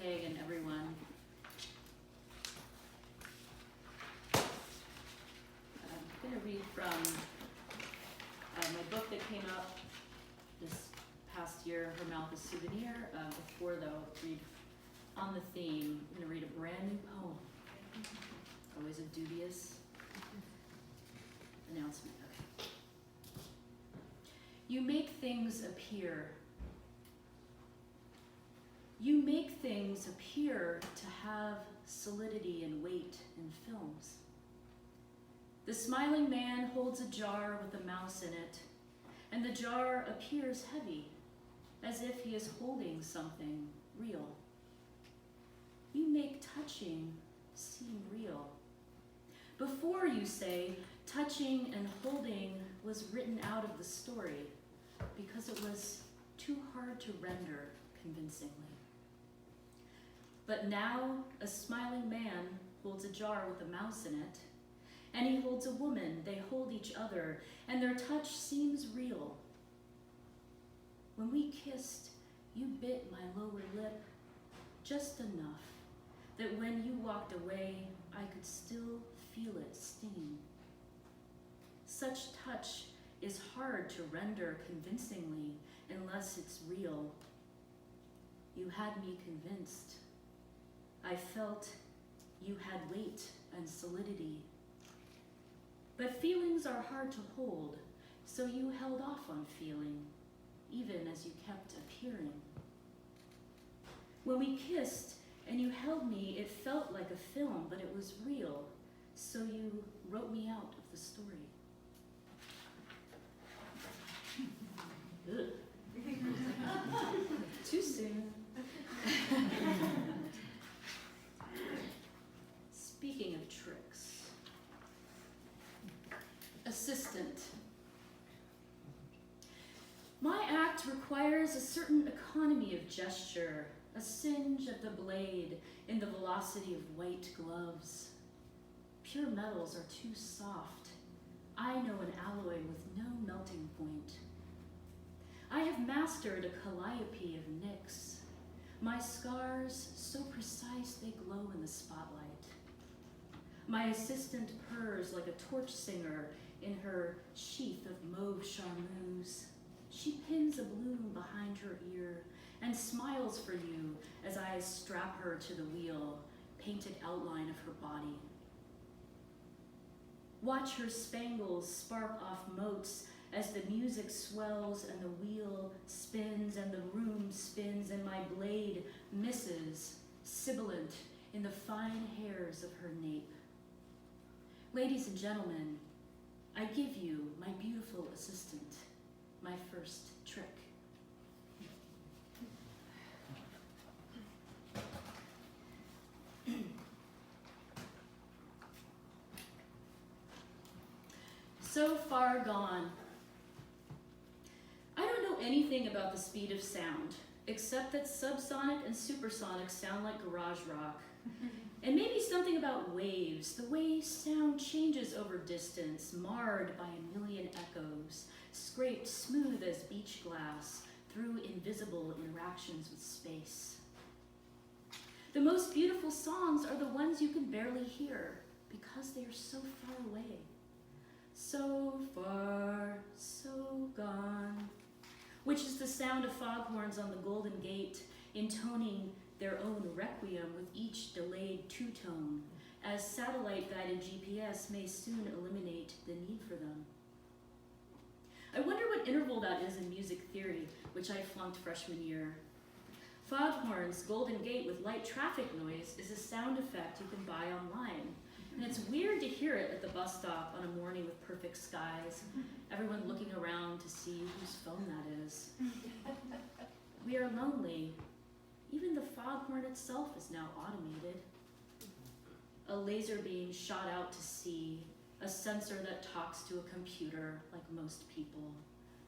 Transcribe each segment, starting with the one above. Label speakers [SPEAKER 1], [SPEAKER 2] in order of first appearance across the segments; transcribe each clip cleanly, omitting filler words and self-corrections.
[SPEAKER 1] Peg and everyone. I'm going to read from my book that came out this past year, Her Mouth a Souvenir. Before though, read on the theme, I'm going to read a brand new poem. Always a dubious announcement. Okay. You make things appear. You make things appear to have solidity and weight in films. The smiling man holds a jar with a mouse in it, and the jar appears heavy, as if he is holding something real. You make touching seem real. Before you say, touching and holding was written out of the story because it was too hard to render convincingly. But now a smiling man holds a jar with a mouse in it, and he holds a woman. They hold each other, and their touch seems real. When we kissed, you bit my lower lip just enough that when you walked away, I could still feel it sting. Such touch is hard to render convincingly unless it's real. You had me convinced. I felt you had weight and solidity. But feelings are hard to hold, so you held off on feeling, even as you kept appearing. When we kissed and you held me, it felt like a film, but it was real, so you wrote me out of the story. Too soon. Speaking of tricks. Assistant. My act requires a certain economy of gesture, a singe of the blade in the velocity of white gloves. Pure metals are too soft. I know an alloy with no melting point. I have mastered a calliope of nicks. My scars, so precise they glow in the spotlight. My assistant purrs like a torch singer in her sheath of mauve charmeuse. She pins a bloom behind her ear and smiles for you as I strap her to the wheel, painted outline of her body. Watch her spangles spark off motes as the music swells and the wheel spins and the room spins and my blade misses, sibilant in the fine hairs of her nape. Ladies and gentlemen, I give you my beautiful assistant, my first trick. So far gone. I don't know anything about the speed of sound, except that subsonic and supersonic sound like garage rock. And maybe something about waves, the way sound changes over distance, marred by a million echoes, scraped smooth as beach glass through invisible interactions with space. The most beautiful songs are the ones you can barely hear because they are so far away. So far, so gone, which is the sound of foghorns on the Golden Gate intoning their own requiem with each delayed two-tone, as satellite-guided GPS may soon eliminate the need for them. I wonder what interval that is in music theory, which I flunked freshman year. Foghorns, Golden Gate with light traffic noise is a sound effect you can buy online. And it's weird to hear it at the bus stop on a morning with perfect skies, everyone looking around to see whose phone that is. We are lonely. Even the foghorn itself is now automated. A laser beam shot out to sea, a sensor that talks to a computer like most people.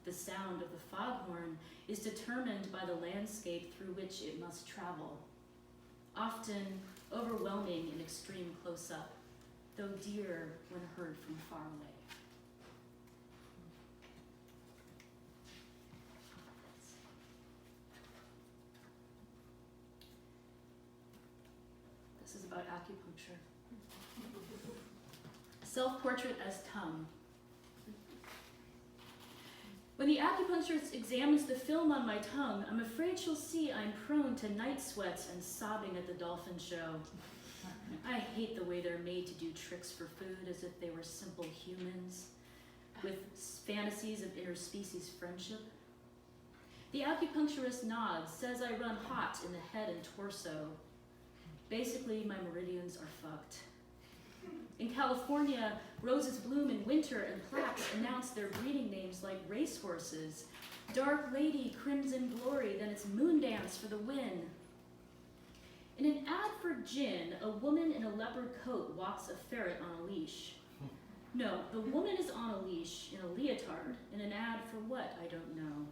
[SPEAKER 1] The sound of the foghorn is determined by the landscape through which it must travel, often overwhelming in extreme close-up, though dear when heard from far away. This is about acupuncture. Self-portrait as tongue. When the acupuncturist examines the film on my tongue, I'm afraid she'll see I'm prone to night sweats and sobbing at the dolphin show. I hate the way they're made to do tricks for food as if they were simple humans with fantasies of interspecies friendship. The acupuncturist nods, says I run hot in the head and torso. Basically, my meridians are fucked. In California, roses bloom in winter and plaques announce their breeding names like racehorses. Dark Lady, Crimson Glory, then it's Moon Dance for the win. In an ad for gin, a woman in a leopard coat walks a ferret on a leash. No, the woman is on a leash in a leotard. In an ad for what, I don't know.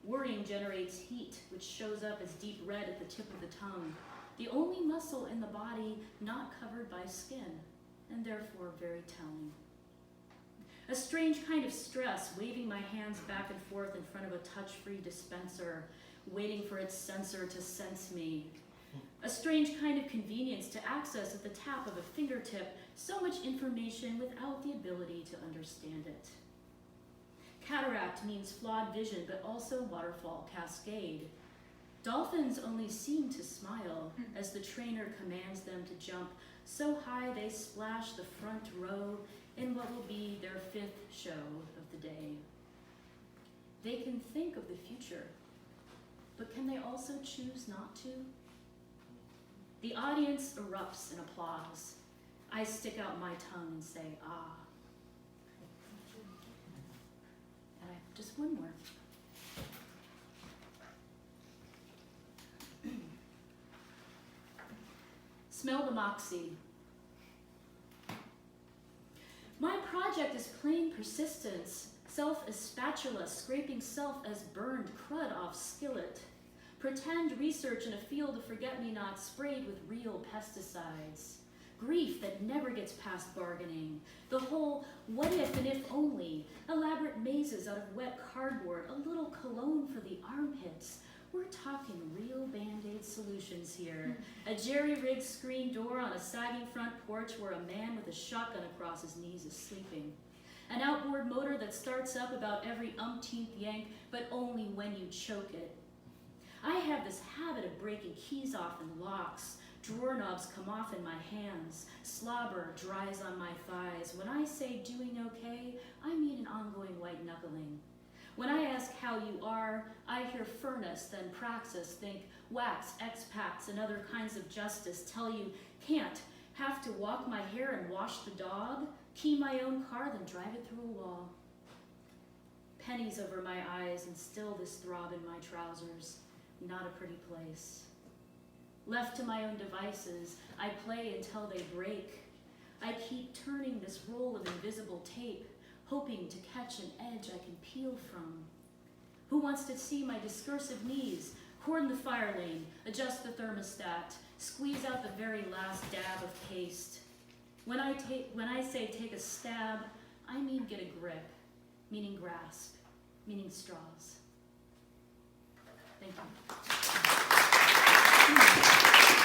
[SPEAKER 1] Worrying generates heat, which shows up as deep red at the tip of the tongue, the only muscle in the body not covered by skin, and therefore very telling. A strange kind of stress, waving my hands back and forth in front of a touch-free dispenser, waiting for its sensor to sense me. A strange kind of convenience to access at the tap of a fingertip, so much information without the ability to understand it. Cataract means flawed vision, but also waterfall cascade. Dolphins only seem to smile as the trainer commands them to jump so high they splash the front row in what will be their 5th show of the day. They can think of the future, but can they also choose not to? The audience erupts in applause. I stick out my tongue and say, ah. And I have just one more. Smell the moxie. My project is plain persistence. Self as spatula, scraping self as burned crud off skillet. Pretend research in a field of forget-me-nots sprayed with real pesticides. Grief that never gets past bargaining. The whole what if and if only. Elaborate mazes out of wet cardboard. A little cologne for the armpits. We're talking real Band-Aid solutions here. A jerry-rigged screen door on a sagging front porch where a man with a shotgun across his knees is sleeping. An outboard motor that starts up about every umpteenth yank, but only when you choke it. I have this habit of breaking keys off in locks. Drawer knobs come off in my hands. Slobber dries on my thighs. When I say doing okay, I mean an ongoing white knuckling. When I ask how you are, I hear furnace, then praxis, think wax, expats, and other kinds of justice tell you can't, have to walk my hair and wash the dog, key my own car, then drive it through a wall. Pennies over my eyes and still this throb in my trousers. Not a pretty place. Left to my own devices, I play until they break. I keep turning this roll of invisible tape, hoping to catch an edge I can peel from. Who wants to see my discursive knees, cordon the fire lane, adjust the thermostat, squeeze out the very last dab of paste? When I say take a stab, I mean get a grip, meaning grasp, meaning straws. Thank you.